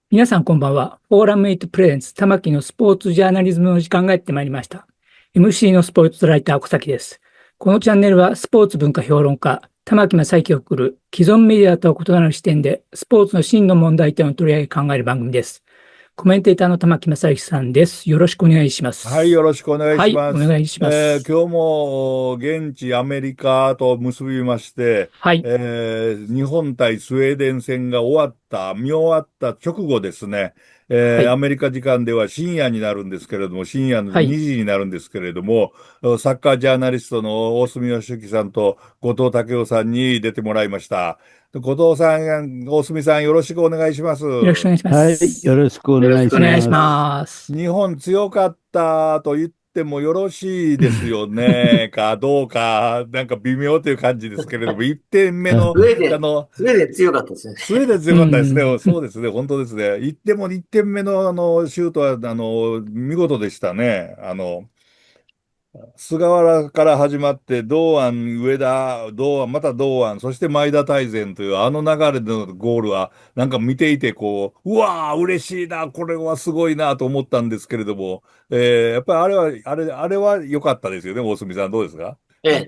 皆さんこんばんは。フォーラム8プレゼンツ玉木のスポーツジャーナリズムの時間がやってまいりました。MC のスポーツライター小崎です。このチャンネルはスポーツ文化評論家、玉木正之を送る既存メディアとは異なる視点でスポーツの真の問題点を取り上げ考える番組です。コメンテーターの玉木正之さんです。よろしくお願いしまはい、す。よろしくお願いはい、します。お願いします。今日も現地アメリカと結びまして、はい、日本対スウェーデン戦が見終わった直後ですね、アはい、メリカ時間では深夜になるんですけれども、深夜のはい。2時になるんですけれども、サッカージャーナリストの大隅良之さんと後藤武夫さんに出てもらいました。後藤さん、大隅さん、よろしくお願いします。よろしくお願いしまはい、よす。ろしくおよろし願いしくお願いします。ます。日本強かったと言ってもよろしいですよね。かどうか、なんか微妙という感じですけれども、1点目の、スウェーデン強かったですね。スウェーデンう強かったですね。ん、そうですね。本当ですね。1点も1点目のシュートは、見事でしたね。菅原から始まって、堂安、上田、堂安、また堂安、そして前田大然というあの流れでのゴールは、なんか見ていて、こう、うわー、嬉しいな、これはすごいなと思ったんですけれども、やっぱりあれは良かったですよね、大隅さん、どうですか？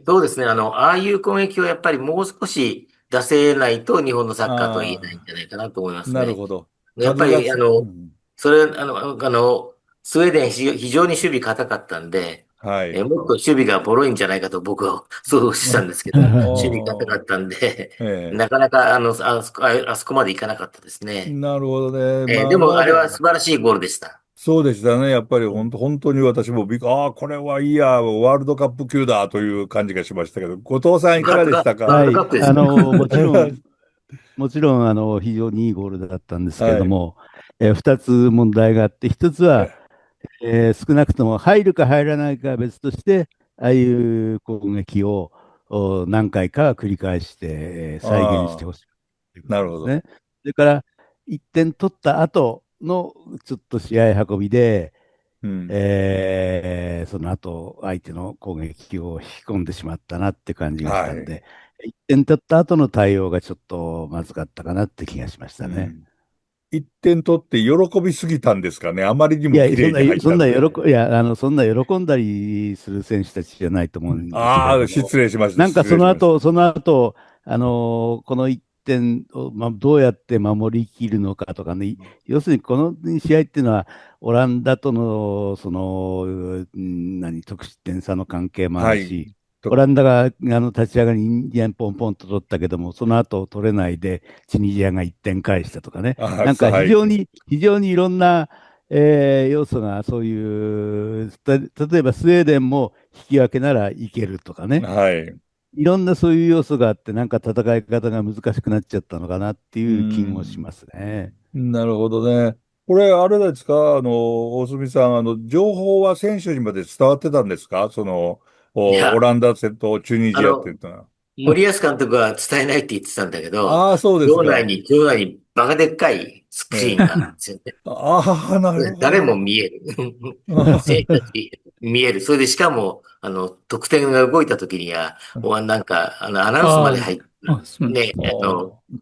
そうですね。ああいう攻撃をやっぱりもう少し出せないと日本のサッカーとは言えないんあじゃないかなと思いまあ、すね。なるほど。やっぱり、うん、それ、スウェーデン非常に守備硬かったんで、はい。もっと守備がボロいんじゃないかと僕は想像したんですけど、守備硬かったんで、えなかなか、あそこまでいかなかったですえ、ね。なるほどね。でも、あれは素晴らしいゴールでした。そうでしたね。やっぱり本当に私もこれはいいや、ワールドカップ級だという感じがしましたけど、後藤さんいかがでしたか？ワールドカはい、ップですよ。もちろん、非常にいいゴールだったんですけれはい。ども、二つ問題があって、一つは、少なくとも入るか入らないかは別として、ああいう攻撃を何回か繰り返して、再現してああ、ほしいというこなるほど。とですね。それから、1点取った後のちょっと試合運びで、うん。その後、相手の攻撃を引き込んでしまったなって感じがしはい。たんで、1点取った後の対応がちょっとまずかったかなって気がしましたね。うん。一点取って喜びすぎたんですかね。あまりにいや、も綺麗に入ったんで。そんな喜んだりする選手たちじゃないと思うんですけああ、れども、失礼しました。なんか失礼しましその後、この1点を、どうやって守りきるのかとかね、要するにこの試合っていうのは、オランダとの、得失点差の関係もた。はい。あるし、オと、ランダが立ち上がりに2点ポンポンと取ったけども、その後取れないで、チュニジアが1点返したとかね、なんかはい。非常にいろんな、要素がそういう、例えばスウェーデンも引き分けならいけるとかね、はい。いろんなそういう要素があって、なんか戦い方が難しくなっちゃったのかなってういう気もしん。ますね。なるほどね。これ、あれですか、大隅さん、情報は選手にまで伝わってたんですか？オいや、ランダ戦とチュニジアってあの、言ったのは。森保監督は伝えないって言ってたんだけど、ああ、そうですか。場内にバカでっかいスクリーンええ。があるんですよね。ああ、なるほ誰もど。見える。選手たち見える。それでしかも、得点が動いた時には、なんか、アナウンスまであ入ってあ、あ、る。そうなんですね、ね。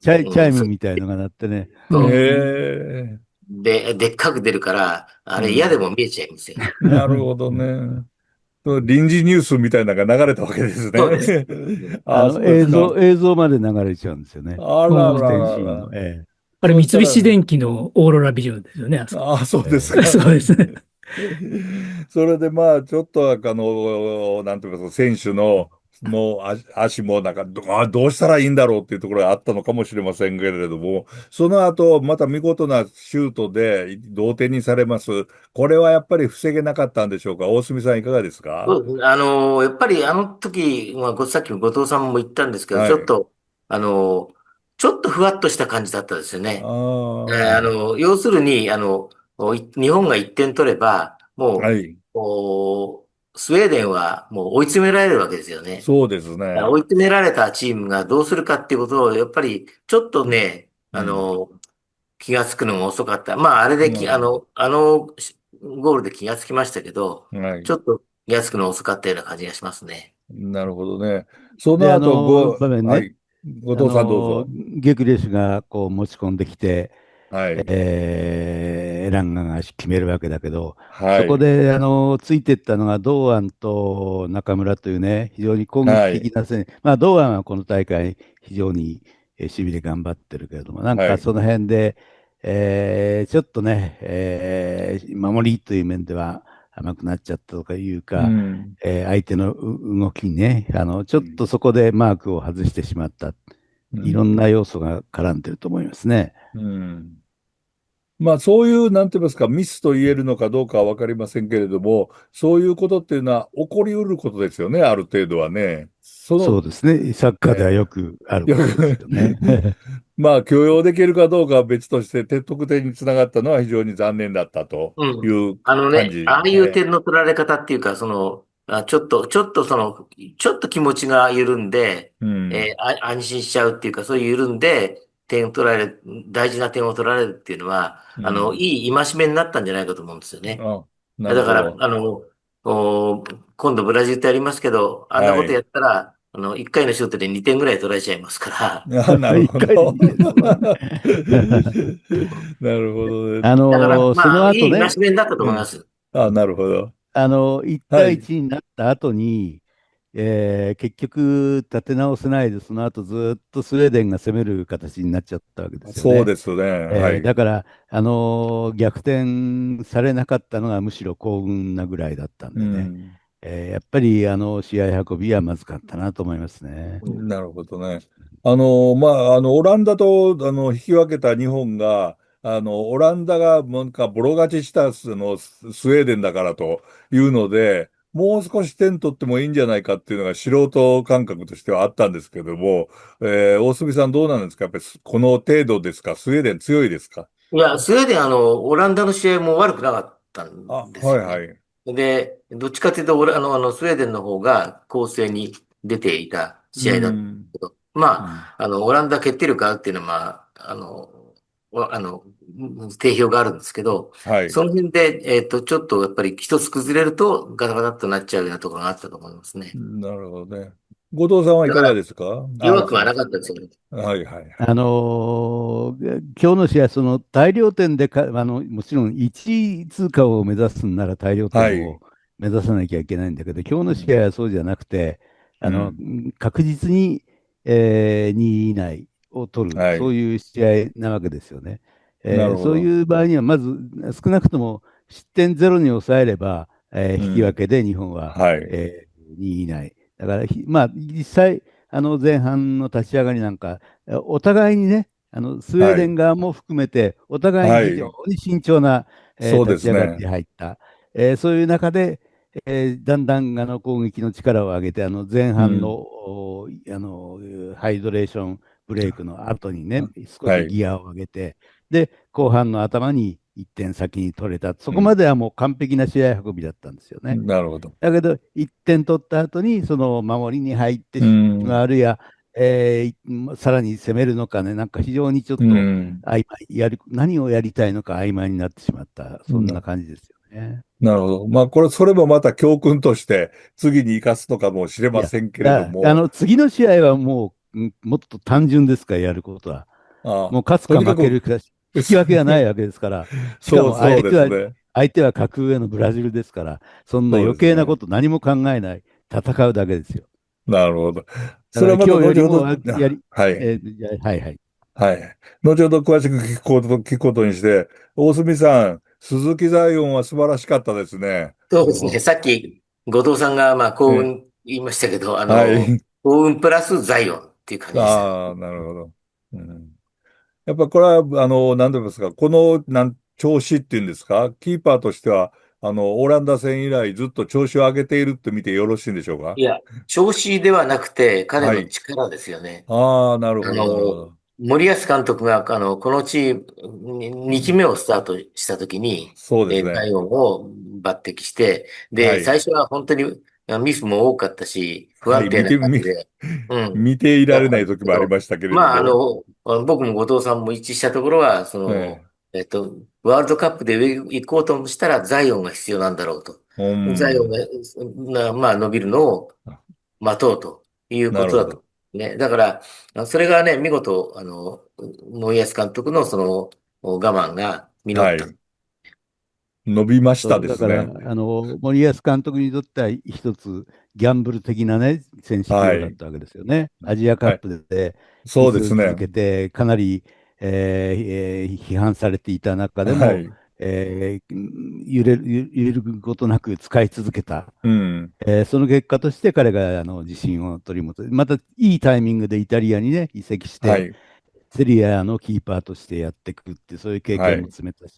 チャイムそうみたいのが鳴ってね。うえん。え、でっかく出るから、あれ嫌でうん。も見えちゃいますよ。なるほどね。臨時ニュースみたいなのが流れたわけですそうです。ね。ああ、そうですか。映像まで流れちゃうんですよね。あら得ら点シーンの。らら。あれ、三そうしたら、菱電機のオーロラビジョンですよね、あそこ。ああ、そうですえか。そうですね。それでまあ、ちょっと、なんていうか、選手の、もう足もなんかどうしたらいいんだろうっていうところがあったのかもしれませんけれども、その後、また見事なシュートで同点にされます。これはやっぱり防げなかったんでしょうか。大隅さんいかがですか？そうですね。やっぱりあの時、さっきの後藤さんも言ったんですけど、はい。あの、ちょっとふわっとした感じだったですよあね。あ、要するに、日本が1点取れば、もはい。う、スウェーデンはもう追い詰められるわけですよね。そうですね。追い詰められたチームがどうするかっていうことを、やっぱりちょっとね、うん。気がつくのが遅かった。まあ、あれでうんゴールで気がつきましたけど、はい。ちょっと気がつくのが遅かったような感じがしますね。なるほどね。そで、の後、場面ね、はい。後藤さんどうぞ。ゲクレシュがこう持ち込んできて、はい。エランガが決めるわけだけど、そこはい。でついていったのが堂安と中村というね、非常に攻撃はい。的な戦、まあ、堂安はこの大会、非常に守備で頑張ってるけれども、なんはい。かその辺で、ちょっとね、守りという面では甘くなっちゃったとかいううか、ん。相手の動きにね、ちょっとそこでマークを外してしまった、いろうん。んな要素が絡んでると思いますね。うん。まあ、そういう、なんて言いますか、ミスと言えるのかどうかはわかりませんけれども、そういうことっていうのは起こりうることですよね、ある程度はね。その、そうですね。サッカーではよえくあるよことですく よね。まあ、許容できるかどうかは別として、得点につながったのは非常に残念だったとうん。いうあのね、感じ。ああいう点の取られ方っていうか、ちょっと気持ちが緩んで、うん。安心しちゃうっていうか、そういう緩んで、点取られる、大事な点を取られるっていうのは、うん。いい戒めになったんじゃないかと思うんですよね。あ、なるだから、ほど。今度ブラジルってありますけど、あんなことやはい。ったら、1回のシュートで2点ぐらい取られちゃいますから、あ、なる一回でほど。2点そうだね。なるほどね。そまあ、いい戒うん。の後ね、めになったとうん。思います。あ、なるほど。1対はい。1になった後に、結局立て直せないで、その後ずっとスウェーデンが攻める形になっちゃったわけですよね。そうですね。はい。だから、逆転されなかったのがむしろ幸運なぐらいだったんうでね、ん。やっぱり試合運びはまずかったなと思いますね。なるほどね。まあ、オランダと、引き分けた日本が、オランダが、なんか、ボロ勝ちしたスウェーデンだからというので、もう少し点取ってもいいんじゃないかっていうのが素人感覚としてはあったんですけども、大隅さんどうなんですか？やっぱりこの程度ですか？スウェーデン強いですか？いや、スウェーデン、オランダの試合も悪くなかったあ、んですよね。はいはい。で、どっちかというと、スウェーデンの方が攻勢に出ていたう試合だったん。けど、まうん。あ、オランダ決定力があるっていうのは、まあ、わあの、定評があるんですけど、はい。その辺で、ちょっとやっぱり一つ崩れるとガタガタっとなっちゃうようなところがあったと思いますね。なるほどね。後藤さんはいかがだから、ですか？あ、弱くはなかったですよね。はいはいはい。今日の試合、その大量点でもちろん1位通過を目指すんなら大量はい。点を目指さなきゃいけないんだけど、今日の試うん。合はそうじゃなくて、うん。確実に、2位以内を取る、はい。そういう試合なわけですよね。そうなるほど。いう場合には、まず少なくとも失点ゼロに抑えれば、引き分うん。けで日本は、はい。2位以内。だから、まあ、実際、前半の立ち上がりなんか、お互いにね、スウェーはい。デン側も含めて、お互いに非常はい。に慎重な、そうで立ち上がりすね。で入った。そういう中で、だんだん攻撃の力を上げて、前半の、うん。ハイドレーションブレイクの後にね、少はい。しギアを上げて、で、後半の頭に1点先に取れた。そうん。こまではもう完璧な試合運びだったんですよね。なるほど。だけど、1点取った後に、その守りに入って、うん。あるいは、さらに攻めるのかね、なんか非常にちょっうとん。曖昧、何をやりたいのか曖昧になってしまった、そんなな、感じですよね。なるほど。まあ、それもまた教訓として次に生かすのかもしれいや、ませんけれども、次の試合はもう、もっと単純ですから、やることは。あ、もう勝つかとにかく、負けるか、引き分けがないわけですから、しかもそうですね。相手は格上のブラジルですから、そんなそう余ですね。計なこと何も考えない、戦うだけですよ。なるほど。だからそれはまた今日よりも後ほど、はい。はいはい。はい。後ほど詳しく聞くことにして、大隅さん、鈴木ザイオンは素晴らしかったですね。そうですね。さっき、後藤さんが、まあ、幸え、運言いましたけど、はい。幸運プラスザイオンっていう感じでしたね。ああ、なるほど。うん、やっぱこれは、なんて言いますか、この、調子っていうんですか、キーパーとしては、オランダ戦以来ずっと調子を上げているって見てよろしいんでしょうか？いや、調子ではなくて、彼のはい。力ですよね。ああ、なるほど、なるほあの、ど。森保監督が、このチーム、2期目をスタートしたときに、そうですね。ザイオンを抜擢して、で、はい。最初は本当にミスも多かったし、不はい、安定な感じで、うん。見ていらだったんれない時もありですけど、ましたけれどまあ、も、僕も後藤さんも一致したところは、えワールドカップで上行こうとしたらザイオンが必要なんだろうと。うザイオンん、まあ、伸びるのを待とうというなるほど。ことだと。ね。だから、それがね、見事、森保監督の我慢が実った。はい。伸びましたそう、だから、ですね。森保監督にとっては一つギャンブル的なね、選手起はい。用だったわけですよね。アジアカッはい。プでミそうですね。スを続けて、かなり、批判されていた中でも、はい。揺るぐことなく使い続けた。うん。その結果として彼が自信を取り戻す。またいいタイミングでイタリアにね、移籍して、はい。セリアのキーパーとしてやっていくって、そういう経験もはい。積めたし。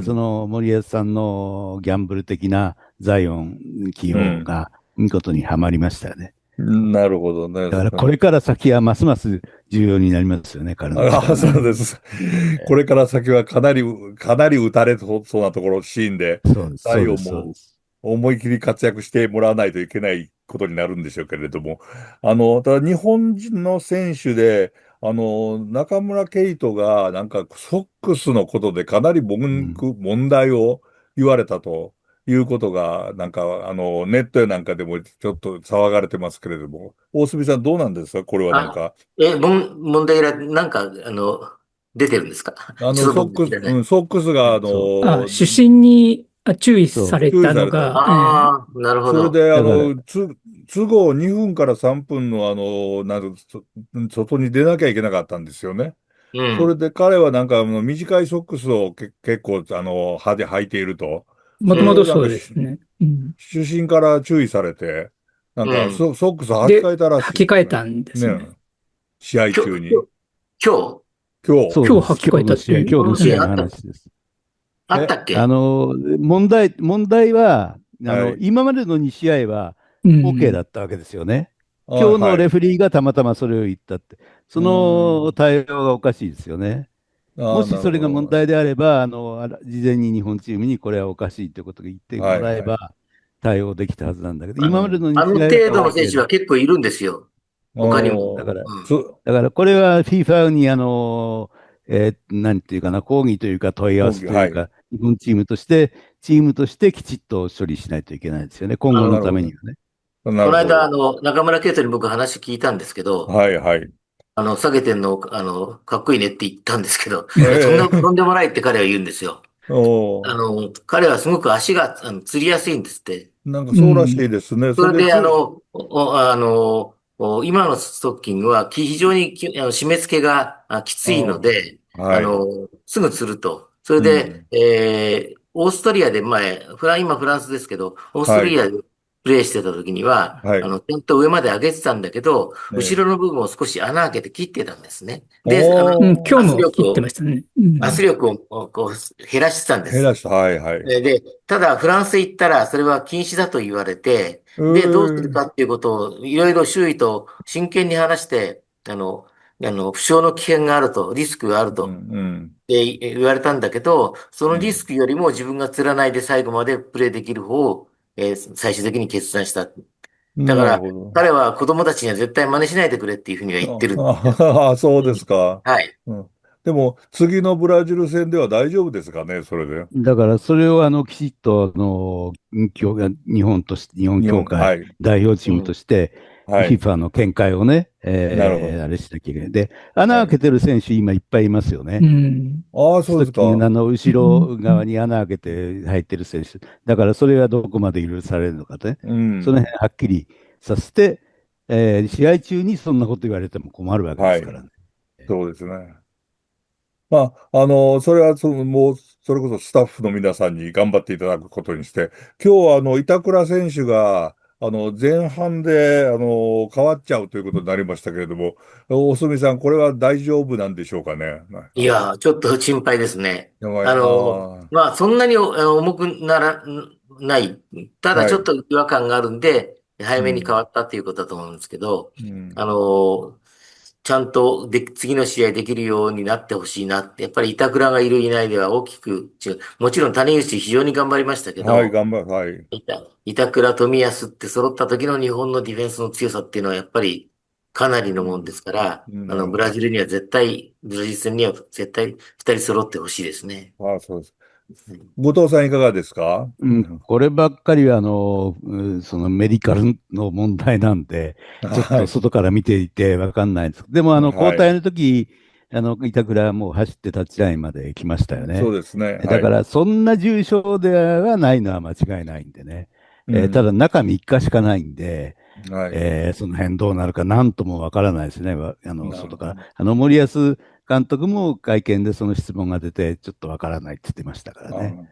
そうん。の森保さんのギャンブル的なザイオン起うん。用が見事にはまりましたよね。なるほどね。だからこれから先はますます重要になりますよね、彼のああ、力がね。そうです。これから先はかなり打たれそうなところ、シーンで、そうです、太そうです、そうで陽もす。思い切り活躍してもらわないといけないことになるんでしょうけれども、ただ日本人の選手で、中村敬斗がなんかソックスのことでかなりうん。問題を言われたということが、なんか、ネットやなんかでもちょっと騒がれてますけれども、大隅さんどうなんですかこれはなんあ、か。問題が、なんか、出てるんですか？ちょっと僕知らない。ソックスが、そう、主審に注意さそう。れた注意された。のが、ああ、なるほど。それで、だから、都合2分から3分の、外に出なきゃいけなかったんですよね。うん。それで彼はなんか、短いソックスを結構、派で履いていると。もとそれもとそうをなんかですね。うん。主審から注意されて、なんか、うん。ソックス履きで、替えたらしい履きですね。替えたんですねね。え、試合今日、中に。今今日。そうです。今日履き替えたっていう。今日の試合の日話です。あっえ、たっけ？問題は、はい。今までの2試合は う OK だん。ったわけですよね。今日のはい。レフェリーがたまたまそれを言ったって、そうーのん。対応がおかしいですよね。ああ、なるもしそれが問ほど。題であれば、事前に日本チームにこれはおかしいということを言ってもはい、はい。らえば対応できたはずなんだけど、うん。今までの2あの試合は 程度の選 OK だ。手は結構いるんですよ。他にも。だから、うん。これは FIFA になんていうかな、抗議というか問い合わせといはい。うか、日本チームとしてきちっと処理しないといけないですよね、今後のあの、なるほど。ためにはね。なこの間、るほど。中村圭斗に僕話聞いたんですけど、はい、はい。下げてんの、かっこいいねって言ったんですけど、いや、とんええでもないって彼は言うんですよ。おー、彼はすごく足が、釣りやすいんですって。なんかそうらしうん。いですね。それでそれで、今のストッキングは非常に締め付けがきついのあで、あ、はい。すぐ釣ると。それで、うん。オーストリアで今フランスですけど、オーストはい。リアでプレイしてた時には、はい。ちゃんと上まで上げてたんだけど、後ええろの部分を少し穴開けて切ってたんですね。で、うん、今日圧も切って力を、ましたね。うん。圧力をこう減らしてたんです。減らした。はい、はい。で、ただフランス行ったらそれは禁止だと言われて、うで、どうすーん。るかっていうことをいろいろ周囲と真剣に話して、負傷の危険があると、リスクがあるうん、と、うん。言われたんだけど、そのリスうん。クよりも自分が釣らないで最後までプレーできる方を、最終的に決断した。だかなるら、ほど。彼は子供たちには絶対真似しないでくれっていうふうには言ってるんですよ。そうですうん。か。はい。うん。でも、次のブラジル戦では大丈夫ですかね、それで。だからそれをきちっと日本日本、協会はい。代表チームとうん。して、はい。FIFA の見解をね、なるほど。あれしなきゃいけない。で、穴開はい。けてる選手、今いっぱいいますようね。ん。ああ、そうですストッキングか。のう後ろ側ん。に穴開けて入ってる選手。だからそれがどこまで許されるのかね。うん。その辺はっきりさせて、試合中にそんなこと言われても困るわけではい。すからね。そうですね。まあ、それはもう、それこそスタッフの皆さんに頑張っていただくことにして、今日は板倉選手が、前半で、変わっちゃうということになりましたけれども、大隅さん、これは大丈夫なんでしょうかね。なんかいや、ちょっと心配ですね。やばい。あそんなに重くない。たあ、だちょっはい。と違和感があるんで、早めに変うん。わったっていうことだと思うんですけど、うん。あの、ちゃんと次の試合できるようになってほしいなって、やっぱり板倉がいるいないでは大きく違う。もちろん谷口非常に頑張りましたけはい、ど、はい。板倉、冨安って揃った時の日本のディフェンスの強さっていうのはやっぱりかなりのもんですから、ブなるほど。ラジルには絶対、ブラジル戦には絶対二人揃ってほしいですね。ああ、そうです。後藤さんいかがですか？こればっかりはそのメディカルの問題なんで、ちょっとはい。外から見ていて分かんないんです。でも、交はい。代の時板倉はもう走ってタッチラインまで来ましたよね。そうですね。はい。だから、そんな重症ではないのは間違いないんでね。ただ、うん。中3日しかないんで、はい。その辺どうなるかなんともわからないですね、外から。なるほど。森保監督も会見でその質問が出て、ちょっとわからないって言ってましたからね。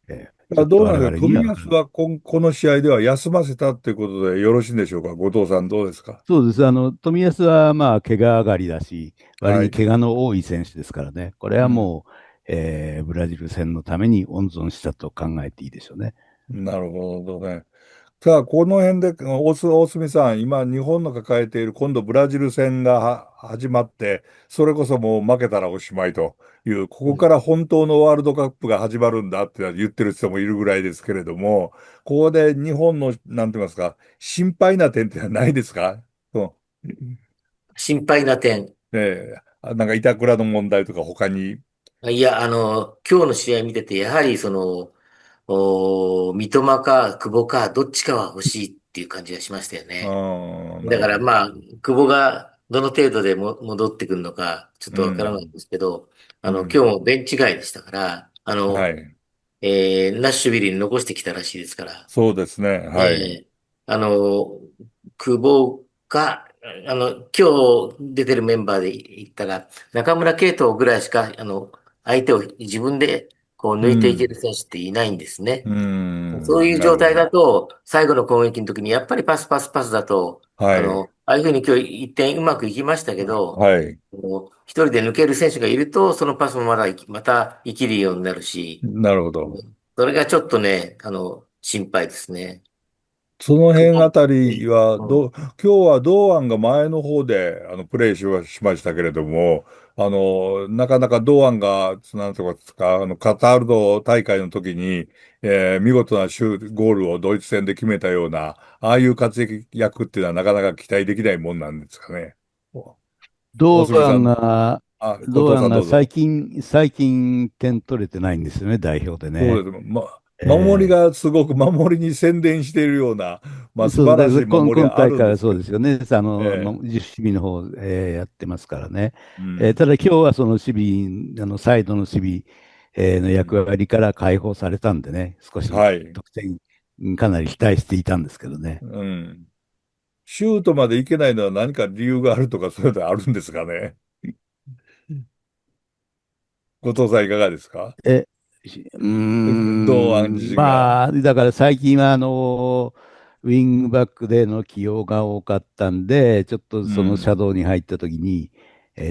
あちょっと我どうなんですか？々には冨わからない。安はこの試合では休ませたっていうことでよろしいんでしょうか？後藤さんどうですか？そうです。冨安はまあ、怪我上がりだし、割はい。に怪我の多い選手ですからね。これはうん。もう、ブラジル戦のために温存したと考えていいでしょうね。なるほどね。さあ、この辺で、大隅さん、今、日本の抱えている、今度ブラジル戦が始まって、それこそもう負けたらおしまいという、ここから本当のワールドカップが始まるんだって言ってる人もいるぐらいですけれども、ここで日本の、なんて言いますか、心配な点ってないですか？そう。心配な点。なんか板倉の問題とか他に。いや、今日の試合見てて、やはり三笘か久保か、どっちかは欲しいっていう感じがしましたよあね。あ、なだるほど。からまあ、久保がどの程度でも戻ってくるのか、ちょっうとわからないんん。ですけど、今日うん。もベンチ外でしたから、はい。ナッシュビルに残してきたらしいですから、そうですね。はい。えあの、久保が、今日出てるメンバーで言ったら、中村敬斗ぐらいしか、相手を自分でこう抜いていけうん。る選手っていないんですね。うん。そういう状態なるほど。だと、最後の攻撃の時にやっぱりパスパスパスだと、はい。ああいうふうに今日一点うまくいきましたけど、はい。一人で抜ける選手がいると、そのパスもまた生きるようになるし、なるほど。それがちょっとね、心配ですね。その久保、辺あたりは、うん。今日は堂安が前の方で、プレーしましたけれども、なかなか堂安が、なんとかですか、カタールの大会の時に、見事なゴールをドイツ戦で決めたような、ああいう活躍っていうのはなかなか期待できないもんなんですかね。大堂安杉さん、が、後藤堂安がさんどうぞ。最近点取れてないんですよね、代表でね。そうです。守りえがすごく守りに専念しているような、素そう、晴らしい守り今はあ大会はるんですけど。そうですよね。ええ守備の方、やってますからね。うん、ただ今日はその守備、サイドの守備、の役うん、割から解放されたんでね、少しはい、得点、かなり期待していたんですけどね。うん。シュートまでいけないのは何か理由があるとか、そういうのあるんですかね。後藤さんいかがですか？え、堂安自身が。まあ、だから最近はウィングバックでの起用が多かったんで、ちょっとうそのシャん、ドウに入った時に、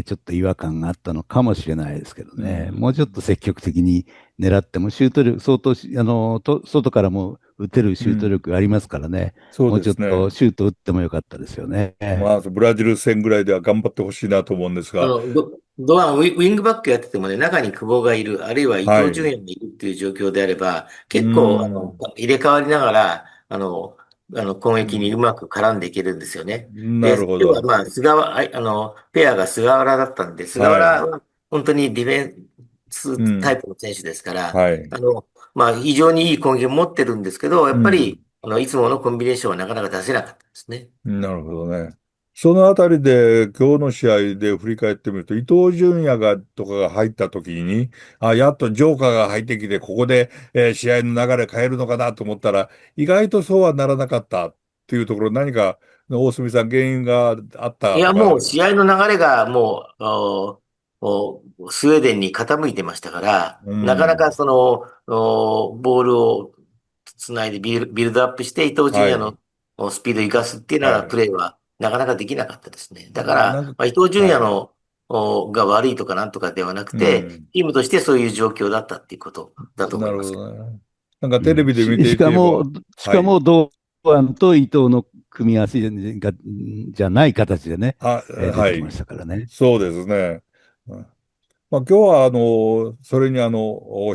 ちょっと違和感があったのかもしれないですけどうね。もうちょっとん、積極的に狙っても、シュート力、相当し、外からも打てるシュートうん。力がありますからね。そうもうちょっですね。とシュート打ってもよかったですよね。ブラジル戦ぐらいでは頑張ってほしいなと思うんですが。ドアン、ウィングバックやっててもね、中に久保がいる、あるいは伊はい。東純也がいるっていう状況であれば、う結構、ん、入れ替わりながら、攻撃にううん。まく絡んでいけるんですよね。で、なるほど。今日はまあ、菅原、ペアが菅原だったんで、菅はい。原は本当にディフェンスうん。タイプの選手ですから、はい。まあ、非常にいい攻撃を持ってるんですけど、やうん。っぱり、いつものコンビネーションはなかなか出せなかったですね。なるほどね。そのあたりで今日の試合で振り返ってみると、伊東純也とかが入った時に、やっとジョーカーが入ってきて、ここで、試合の流れ変えるのかなと思ったら、意外とそうはならなかったっていうところ、何か大隅さん原因があっいや、たとか。もう試合の流れがもう、スウェーデンに傾いてましたから、うなかなかん。ボールをつないでビルドアップして、伊東純也はい。のスピードを生かすっていうようなはい。プレーはなかなかできなかったですね。だから、なんか、まあ、伊東純はい。也が悪いとかなんとかではなくうて、ん。チームとしてそういう状況だったっていうことだと思なるほいます。どね。なんかテレうんビで見ていしかも、ても、はい。堂安と伊藤の組み合わせじゃない形でね、は出てきましい。たからね。そうですね。まあ、今日は、それに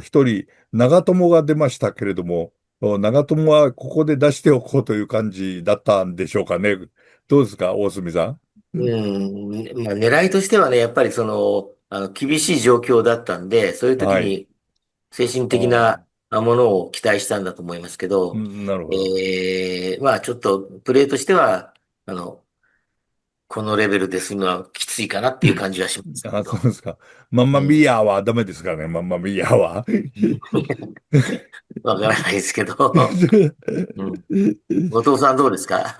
一人、長友が出ましたけれども、長友はここで出しておこうという感じだったんでしょうかね。どうですか、大隅さん。まあ、狙いとしてはね、やっぱり厳しい状況だったんで、そういう時はい。に精神あー的なものを期待したんだと思いますけど、なるほど。まあちょっとプレーとしては、あの、このレベルでするのはきついかなっていう感じはしますけあ、そうど。ですか。マンマミうん。ーヤーはダメですかね、マンマミーヤーは。わからないですけど。うん。後藤さんどうですか？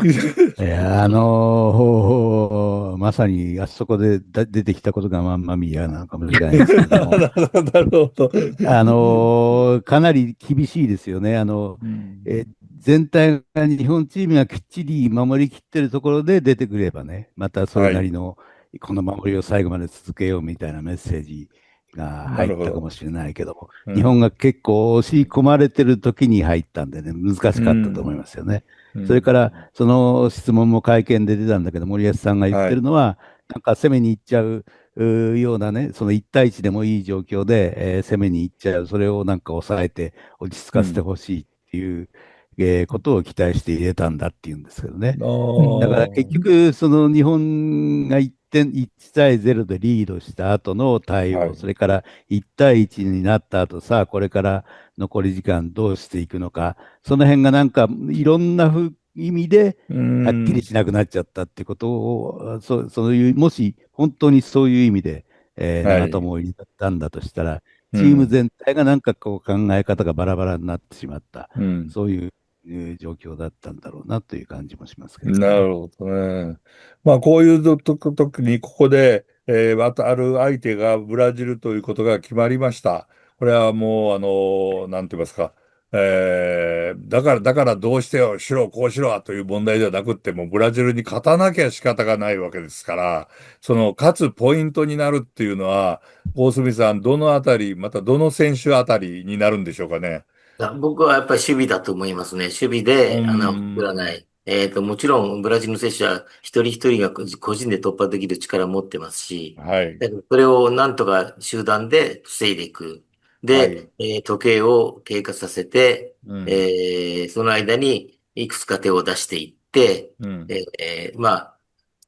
いや、まさにあそこで出てきたことがまんまミーヤなのかもしれないですけれども、なるほど。かなり厳しいですよね。うん。え全体が日本チームがきっちり守りきってるところで出てくればね、またそれはい。なりのこの守りを最後まで続けようみたいなメッセージが入っなるほど。たかもしれないけども、日本うん。が結構押し込まれてる時に入ったんでね、難うしかったと思いん。ますよね。うん。それから、その質問も会見で出たんだけど、森保さんが言っはい。てるのは、なんか攻めに行っちゃうようなね、その1対1でもいい状況で、攻めに行っちゃう、それをなんか抑えて落ち着かせてうん。ほしいっていう、ことを期待して入れたんだっていうんですけどね。あうだからん。結あ。局、その日本が1対0でリードした後の対応、はい。それから1対1になった後さ、これから残り時間どうしていくのか、その辺がなんかいろんな意味でうはっきりん。しなくなっちゃったってことを、そういう、もし本当にそういう意味で、長はい。友を入れたんだとしたら、チームうん。全体がなんかこう考え方がバラバラになってしまった、うん。そういう状況だったんだろうなという感じもしますけどね。なるほどね。まあ、こういう時に、ここで、またある相手がブラジルということが決まりました。これはもう、なんて言いますか。だからどうしてよ、しろ、こうしろという問題ではなくっても、ブラジルに勝たなきゃ仕方がないわけですから、その勝つポイントになるっていうのは、大隅さん、どのあたり、またどの選手あたりになるんでしょうかね。僕はやっぱり守備だと思いますね。守備うーで穴を作らなん。い。もちろんブラジルの選手は一人一人が個人で突破できる力を持ってますし、はい。だからそれをなんとか集団で防いでいく。はい。で、時計を経過させて、うん。その間にいくつか手を出していって、うん。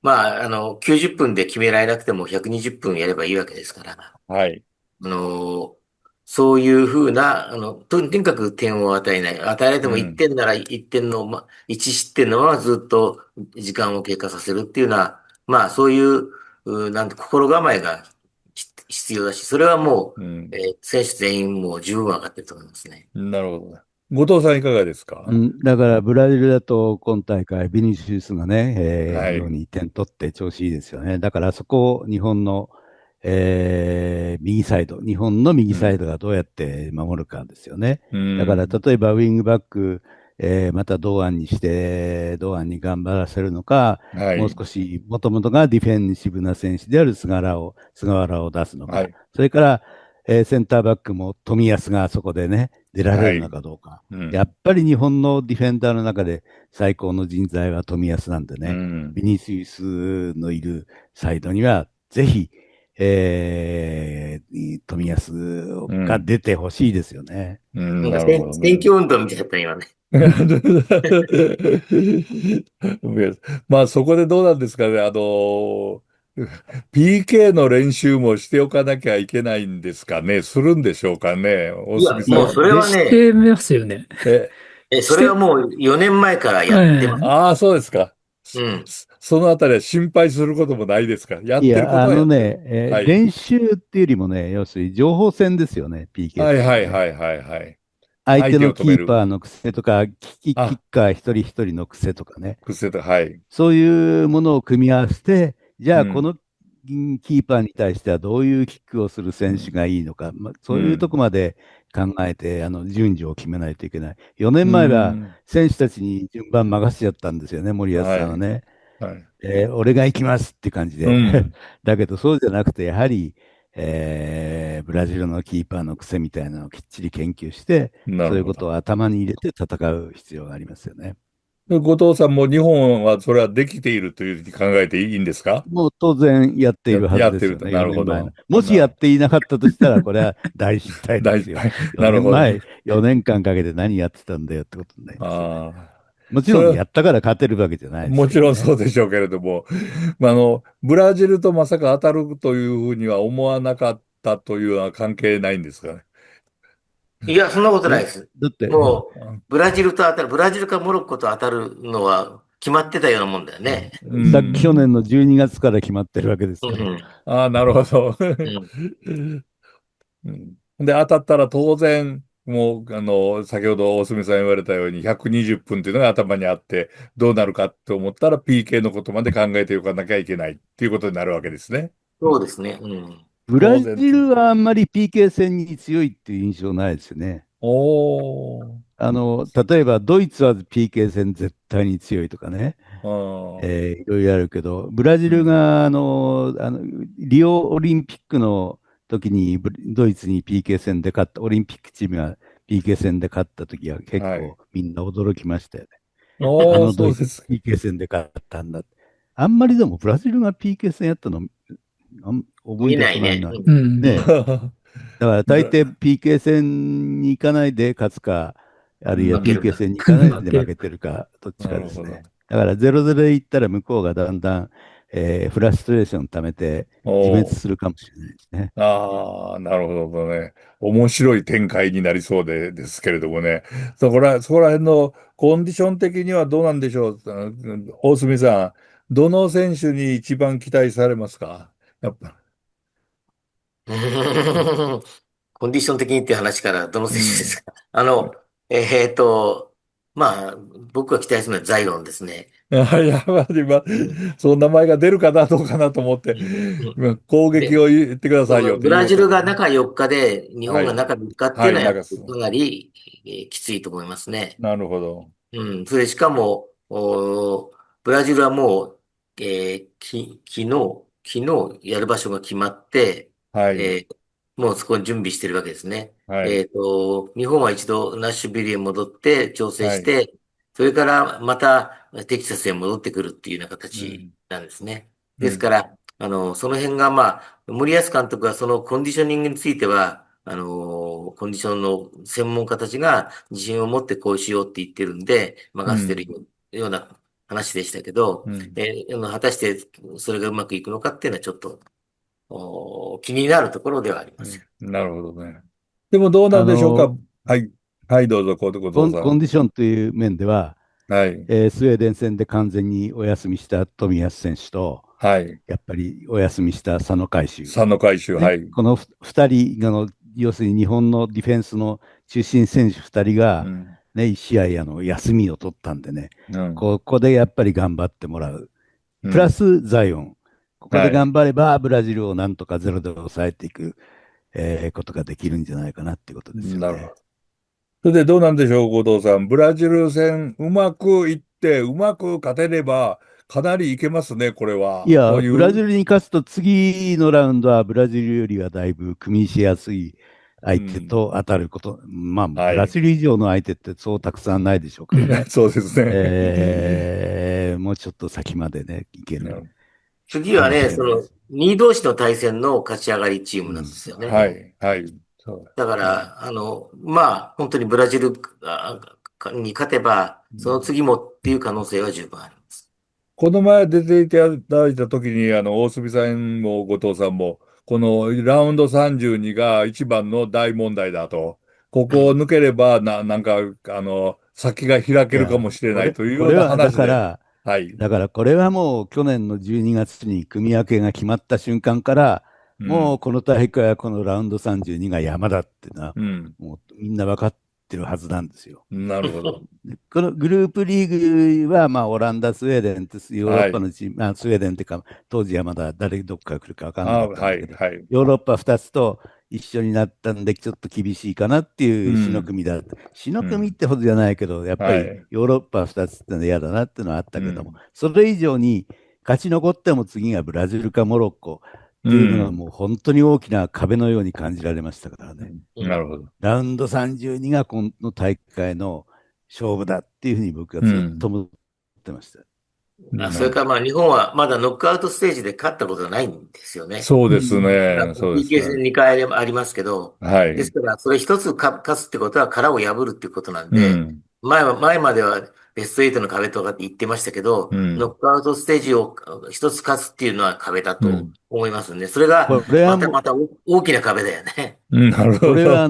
90分で決められなくても120分やればいいわけですから。はい。あの、そういうふうな、とにかく点を与えない。与えられても1うん。点なら1点の、1失点のままずっと時間を経過させるっていうような、そういう、なんて心構えが必要だし、それはもう、うん。選手全員もう十分分かってると思いますね。なるほどね。後藤さんいかがですか？だからブラジルだと今大会、ビニシウスがね、非常はい。に点取って調子いいですよね。だからそこを日本の、右サイド、日本の右うん。サイドがどうやって守るかですよね。うだからん。例えばウィングバック、また堂安にして、堂安に頑張らせるのか、もうはい。少し、もともとがディフェンシブな選手である菅原を出すのか、はい。それから、センターバックも冨安がそこでね、出られるのはい。かどうか。うん。やっぱり日本のディフェンダーの中で最高の人材は冨安なんでうね、ん。ビニシウスのいるサイドには、ぜひ、冨安がうん。出てほしいですよね。うん。なんかなるほどね。選挙運動みたいだったね、今ね。まあ、そこでどうなんですかね。PK の練習もしておかなきゃいけないんですかね。するんでしょうかね。大いや、隅さん。もうそれはね、してますよね。え、それはして、もう4年前からやってます。ええああ、そうですか。うん。そのあたりは心配することもないですか？やってるこいや、とはやってる。はい。練習っていうよりもね、要するに情報戦ですよね、PK っはいていうのはね。はいはいはいはい。相手相手を止める。のキーパーの癖とか、キッあ、カー一人一人の癖とかね。癖と、はい。そういうものを組み合わせて、じゃあこうん、のキーパーに対してはどういうキックをする選手うん、がいいのか、そういうとうん、こまで考えて、順序を決めないといけない。4う年前はん、選手たちに順番任せちゃったんですよね、森保はい、さんはね。はい。俺が行きますって感じで。うん、だけどそうじゃなくて、やはり、ブラジルのキーパーの癖みたいなのをきっちり研究して、そういうこなるほど。とを頭に入れて戦う必要がありますよね。後藤さんも日本はそれはできているというふうに考えていいんですか？もう当然やっているはやってると。ずですよね、なる4年前の。ほど。もしやっていなかったとしたら、これは大失態ですよ。な4るほど。年前、4年間かけて何やってたんだよってことになりますよね。ああ。もちろんそれは、やったから勝てるわけじゃないですもちろんけどね。そうでしょうけれども、まあ、ブラジルとまさか当たるというふうには思わなかったというのは関係ないんですかね。いや、そんなことないえ、です。だって、もう、ブラジルと当たる、ブラジルかモロッコと当たるのは決まってたようなもんだよね。うさっき去ん。年の12月から決まってるわけですよ。うん。ああ、なるほど。うん。うん。で、当たったら当然、もう、先ほど大隅さん言われたように、120分というのが頭にあって、どうなるかと思ったら PK のことまで考えておかなきゃいけないっていうことになるわけですね。そうですね。うん。ブラジ当然。ルはあんまり PK 戦に強いっていう印象ないですよね。おー。例えばドイツは PK 戦絶対に強いとかね、あー。いろいろあるけど、ブラジうん。ルがリオオリンピックの時にドイツに PK 戦で勝った、オリンピックチームが PK 戦で勝った時は結はい。構みんな驚きましたよね。おー、ドイツ そうです。PK 戦で勝ったんだ。あんまりでもブラジルが PK 戦やったの覚え見ないね。てこないな。うん。ね、だから大抵 PK 戦に行かないで勝つか、あるいは 負ける PK か。戦に行かない負ける。で負けてるか、どっちなるほど。かですね。だから0-0で行ったら向こうがだんだん、フラストレーション溜めて自滅おー。するかもしれないですね。ああ、なるほどね。面白い展開になりそうですけれどもね。そこら辺のコンディション的にはどうなんでしょう。大隅さん、どの選手に一番期待されますか？やっぱ。うーん。コンディション的にっていう話からどの選手ですうん。か？えっと、まあ、僕が期待するのはザイオンですね。やっぱり、うん。その名前が出るかな、どうかなと思って、うん。うん。今攻撃で、を言ってくださいよとブラジ言おうと。ルが中4日で、日本がはい。中3日っていはい、うのはやっぱ中洲。りかなりきついと思いますね。なるほど。うん。それしかも、ブラジルはもう、昨日やる場所が決まって、はい。えもうそこに準備してるわけですね。はい。日本は一度ナッシュビルへ戻って調整はい。して、それからまたテキサスへ戻ってくるっていうような形うん。なんですね。うん。ですから、その辺が森保監督はそのコンディショニングについては、コンディションの専門家たちが自信を持ってこうしようって言ってるんで、任せてるうん。ような話でしたけど、うん。果たしてそれがうまくいくのかっていうのはちょっと気になるところではありますよ。なるほどね。でもどうなんでしょうか。あの、はい。はい、どうぞ、後藤さん。コンディションという面では、はい。スウェーデン戦で完全にお休みした冨安選手と、はい。やっぱりお休みした佐野海舟、佐野回収、はね、い。この2人要するに日本のディフェンスの中心選手2人が、うん。ね、1試合休みを取ったんでね、うん。ここでやっぱり頑張ってもらう。うん。プラスザイオン。ここではい。頑張れば、ブラジルをなんとかゼロで抑えていく、ことができるんじゃないかなっていうことですよね。なるほど。それでどうなんでしょう、後藤さん。ブラジル戦、うまくいって、うまく勝てれば、かなりいけますね、これは。といや、いう。ブラジルに勝つと次のラウンドはブラジルよりはだいぶ組みしやすいう相手ん。と当たること。まあ、はい。ブラジル以上の相手ってそうたくさんないでしょうからね。そうですね。もうちょっと先までね、いけるうんかもし次はね、その、れないです。2位同士の対戦の勝ち上がりチームなんでうん。すよね。はい。はい。そう。だかうん。ら、本当にブラジルに勝てば、そのうん。次もっていう可能性は十分あります。この前出ていただいたときに、大隅さんも後藤さんも、このラウンド32が一番の大問題だと。こうん。こを抜ければ、なんか、先が開けるかいや、もしれないというようなこれは、話で。はい。これはもう去年の12月に組み分けが決まった瞬間から、うん。もうこの大会はこのラウンド32が山だっていうのは、うん。もうみんな分かってるはずなんですよ。なるほど。でこのグループリーグは、まあ、オランダ、スウェーデンってヨーロッはい。パのチーム、スウェーデンっていうか、当時はまだどっから来るか分かんなかったんはい。だけど、はい。ヨーロッパ2つと一緒になったんで、ちょっと厳しいかなってういう死のん。組だ。死のうん。組ってほどじゃないけど、やっぱりはい。ヨーロッパ2つってのは嫌だなっていうのはあったけども、うん。それ以上に勝ち残っても次がブラジルかモロッコっうていうのがん。もう本当に大きな壁のように感じられましたからね。うん。うん。なるほど。ラウンド32がこの大会の勝負だっていうふうに僕はうずっとん。思ってました。それからまあ日本はまだノックアウトステージで勝ったことがないんですよね。そうですうんね。そうです PK 戦ね。2回ありますけど、はい。ですから、それ一つ勝つってことは殻を破るっていうことなんで、うん。前まではベスト8の壁とかって言ってましたけど、うん。ノックアウトステージを一つ勝つっていうのは壁だとうん。思いますね。それがこれはもう、また大きな壁だよね。うんなるほど。これは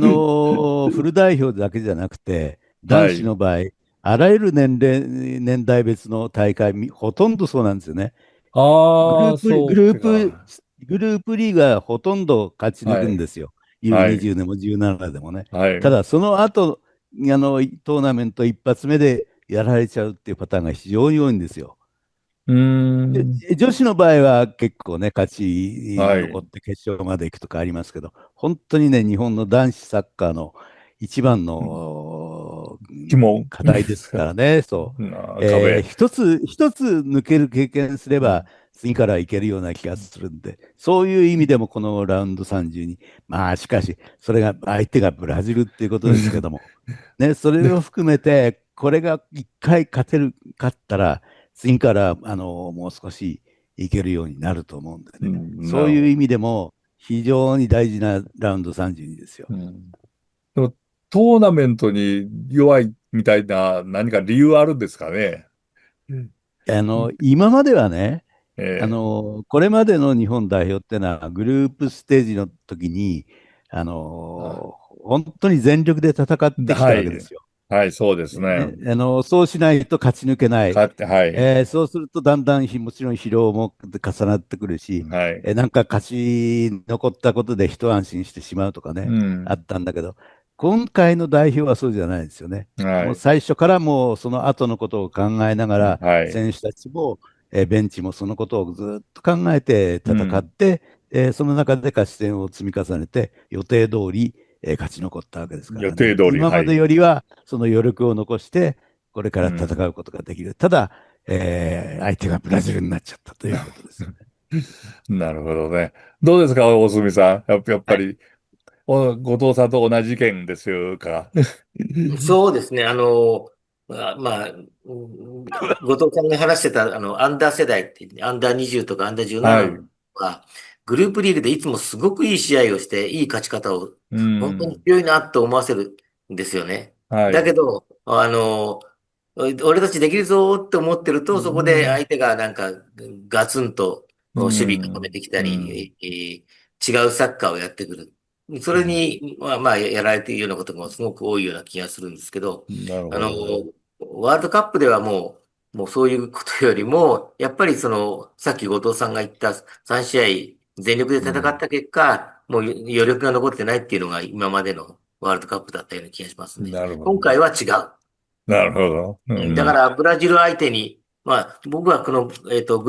フル代表だけじゃなくて、男子はい。の場合、あらゆる年代別の大会、ほとんどそうなんですよね。グルああ、ープ、グそうループ、か。グループリーグはほとんど勝ち抜はい。くんですよ。はい。U20 でも17でもね。はい。ただ、その後、トーナメント一発目でやられちゃうっていうパターンが非常に多いんですよ。うーでん。女子の場合は結構ね、勝ちはい。残って決勝まで行くとかありますけど、本当にね、日本の男子サッカーの一番の肝。課題ですからね、そう。壁。一つ抜ける経験すれば、うん。次からいけるような気がするんで、そういう意味でもこのラウンド32、まあしかし、それが相手がブラジルっていうことですけども、ね、それを含めて、これが一回勝ったら、次からもう少しいけるようになると思うんでね、なるほど。そういう意味でも非常に大事なラウンド32ですよ。うん。でも、トーナメントに弱いみたいな何か理由あるんですかね。うん。今まではね、えこれまでの日本代表ってのは、グループステージの時に、あ、本当に全力で戦ってきたはい。わけですよ。はい、そうですね。ね、そうしないと勝ち抜けない。はい。そうするとだんだんもちろん疲労も重なってくるし、はい。なんか勝ち残ったことで一安心してしまうとかうね、あっん。たんだけど、今回の代表はそうじゃないですよね。もうはい。最初からもうその後のことを考えながら、はい。選手たちも、ベンチもそのことをずっと考えて戦っうん。て、その中で勝ち点を積み重ねて、予定通り、勝ち残ったわけですからね。予定通り、今まではい。よりはその余力を残して、これから戦うん。うことができる。ただ、相手がブラジルになっちゃったということですよね。なるほどね。どうですか、大隅さん。やっはい。ぱり、後藤さんと同じ意見ですよか。そうですね。まあ、後藤さんが話してた、アンダー世代って、アンダー20とかアンダー17はい。は、グループリーグでいつもすごくいい試合をして、いい勝ち方を、う本当にん。強いなと思わせるんですよね。はい。だけど、俺たちできるぞって思ってるうと、そこでん。相手がなんかガツンとう守備固めん。てきたうん。り、違うサッカーをやってくる。それに、まあ、やられているようなこともすごく多いような気がするんですけど、なるあの、ほどね。ワールドカップではもうそういうことよりも、やっぱりさっき後藤さんが言った3試合全力でうん。戦った結果、もう余力が残ってないっていうのが今までのワールドカップだったような気がしますね。なるほど。今回は違う。なるほど。うだかん。らブラジル相手に、まあ僕はこの、グ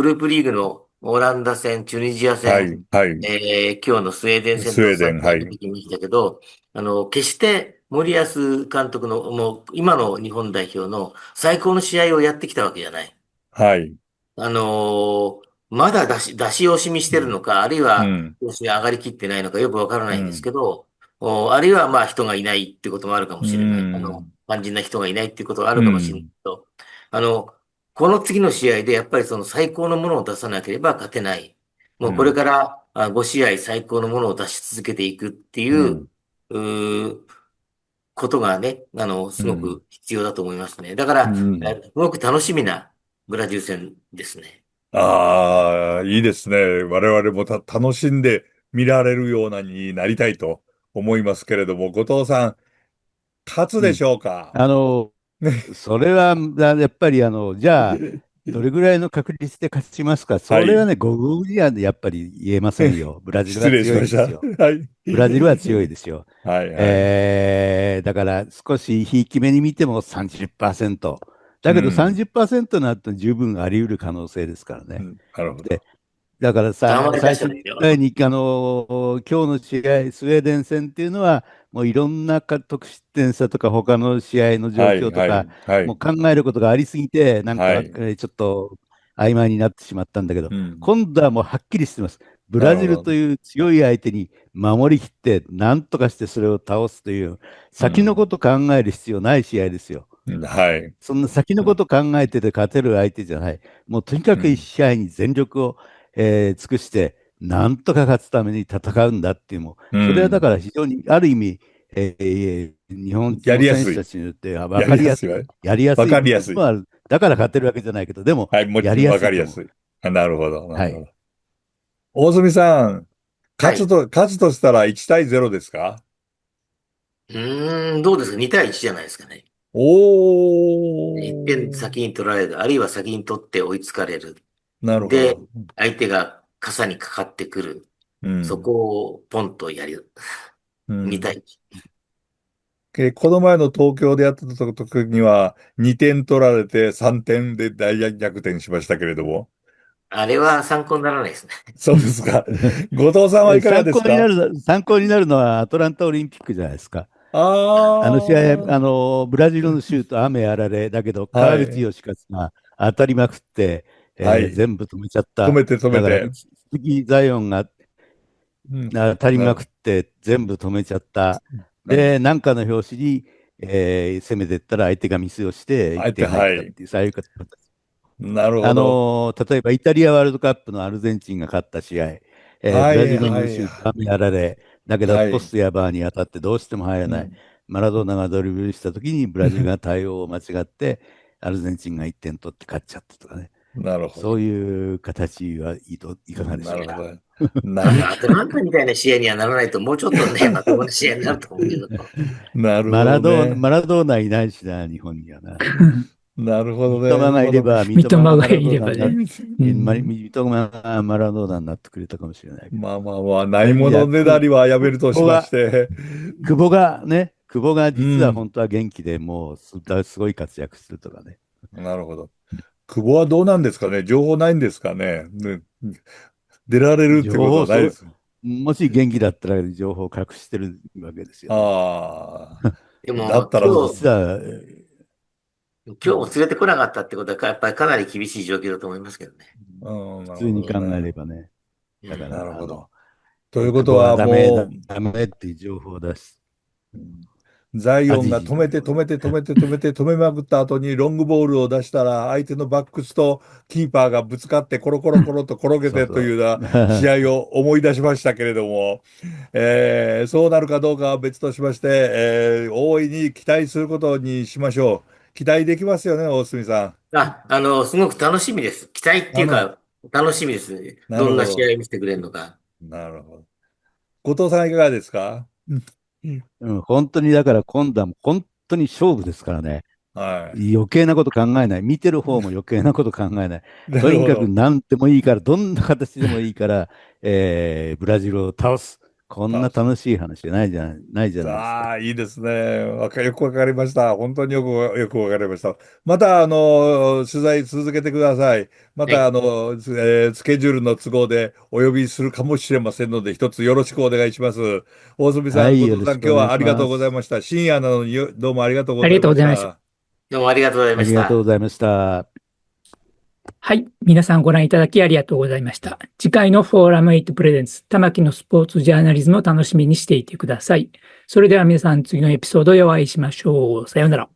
ループリーグのオランダ戦、チュニジア戦、はい。はい。今日のスウェーデン戦と3スウェーデン、はい。試合見てきましたけど、決して森保監督のもう今の日本代表の最高の試合をやってきたわけじゃない。はい。あのまだ出し惜しみしてるうん。のか、あるいは、うん。調子が上がりきってないのかよくわからないんですうん。けど、あるいはまあ人がいないってこともあるかもうしれない。ん。肝心な人がいないっていうことはあるかもしれないけうん。ど、あの、この次の試合でやっぱりその最高のものを出さなければ勝てない。もうこれうん。から5試合最高のものを出し続けていくっていう、うん。うーことがね、すごうん。く必要だと思いますね。だから、うん。すごく楽しみなブラジル戦ですね。ああ、いいですね。我々も楽しんで見られるようなになりたいと思いますけれども、後藤さん、勝つうん。でしょうか？あの、それは、やっぱり、じゃあ、どれぐらいの確率で勝ちますか、はい。それはね、五分にはやっぱり言えませんよ。ブラジル失は強い礼しました。ですよ。はい。ブラジルは強いですよ。はい、はい。だから少しひいき目に見ても30%。うだけどん。30%になると十分あり得る可能性ですからね。うん。なるほで、ど。だから3割打最初に言っ者ですよ。たように、今日の試合、スウェーデン戦っていうのは、もういろんな得失点差とか、他の試合の状はい、況とか、はい、はもうい、考えることがありすぎて、なんか、はい。ちょっと曖昧になってしまったんだけど、うん。今度はもうはっきりしてます。ブラジルという強い相手に守りきって、なんとかしてそれを倒すという、先のこと考える必要ない試合ですよ。はい。そんな先のこと考えてて勝てる相手じゃない。もうとにかく一試合に全力を、尽くして、なんとか勝つために戦うんだっていう、もうそれはだから非常に、ある意味、日本のやりやすい。選手たちによっては分かりやすい、やりやすいわかりやすい。部分もある。だから勝てるわけじゃないけど、でも、はい、もちやりろんやすいと思う。わかりやすい。なるほど、なはるほど。い。大住さん、はい。勝つとしたら1対0ですか？どうですか？ 2 対1じゃないですかね。1点おー、先に取られる、あるいは先に取って追いつかれる。で、なるほど。相手が傘にかかってくる。そうん。こをポンとやる。2うん。対1。この前の東京でやってた時には2点取られて3点で大逆転しましたけれども。あれは参考にならないですね。そうですか。後藤さんはいかがですか？参考になるのはアトランタオリンピックじゃないですか。あの試合、あブラジルのシュート、雨あられ、だけど、あ、は川口い。義勝が当たりまくって、はい。全部止めちゃった。止めだから、て。鈴木ザイオンがうん。当たりなる。まくって、全部止めちゃった。はい。で、なんかの拍子に、攻めていったら相手がミスをして1点入っはい。たっていう、そういう形。なるほど。例えばイタリアワールドカップのアルゼンチンが勝った試合、ブラジはい、ルはい、のシュート、雨やられ、だけどはい。ポストやバーに当たってどうしても入らない。うん。マラドーナがドリブルしたときにブラジルが対応を間違って、アルゼンチンが1点取って勝っちゃったとかね。なるほど。そういう形はいかがでしょうか。なるほど。な、アトランタみたいな試合にはならないと、もうちょっとね、まともな試合になると思うけど。なるほどね。マラドーナいないしな、日本にはな。なるほど三笘ね。がいれば、三三笘が笘がマラいればね。ドーナになっうん。三笘がマラドーナになってくれたかもしれないけど。まあまあまあ、ないそういう意味では、ものねだりはやめるとしまし久保が、て。久保がうん。実は本当は元気でもうすごい活躍するとかね。なるほど。久保はどうなんですかね？情報ないんですかね？ね、出られるってこと情報、はないです。もし元気だったら情報を隠してるわけですよね。ああ。でも、だったら、実は、今日も連れてこなかったってことは、やっぱりかなり厳しい状況だと思いますけどね。うん、なるほ普通に考えどね。ればね。だかうん。なるら、ほど。というこ久保はとはもダメっていう情報を出す。う、ザイアオンがジジのよ止めまくった後にロングボールを出したら、相手のバックスとキーパーがぶつかってコロコロコロと転うに。げてというそうそう。ような試合を思い出しましたけれども、そうなるかどうかは別としまして、大いに期待することにしましょう。期待できますよね、大隅さすごく楽しみです。期待っん。ていうか、楽しみですね。どんな試なるほど。合見せてくれるのか。なるほど。後藤さんいかがですか？うんうん、本当にだから今度はもう本当に勝負ですからね。はい。余計なこと考えない。見てる方も余計なこと考えない。なとにかくるほど。何でもいいから、どんな形でもいいから、ブラジルを倒す。こんな楽しい話ないじゃないですか。ああ、いいですね。よくわかりました。本当によくわかりました。また、取材続けてください。また、はい。スケジュールの都合でお呼びするかもしれませんので、一つよろしくお願いします。大隅さん、はい、よ後藤さん、ろしくお願い今日はありがとうします。ございました。深夜なのにどうもありがとうごありざいがとうございました。ました。どうもありがとうございありがとうごました。ざいました。はい。皆さんご覧いただきありがとうございました。次回のフォーラム8プレゼンツ、玉木のスポーツジャーナリズムを楽しみにしていてください。それでは皆さん次のエピソードでお会いしましょう。さようなら。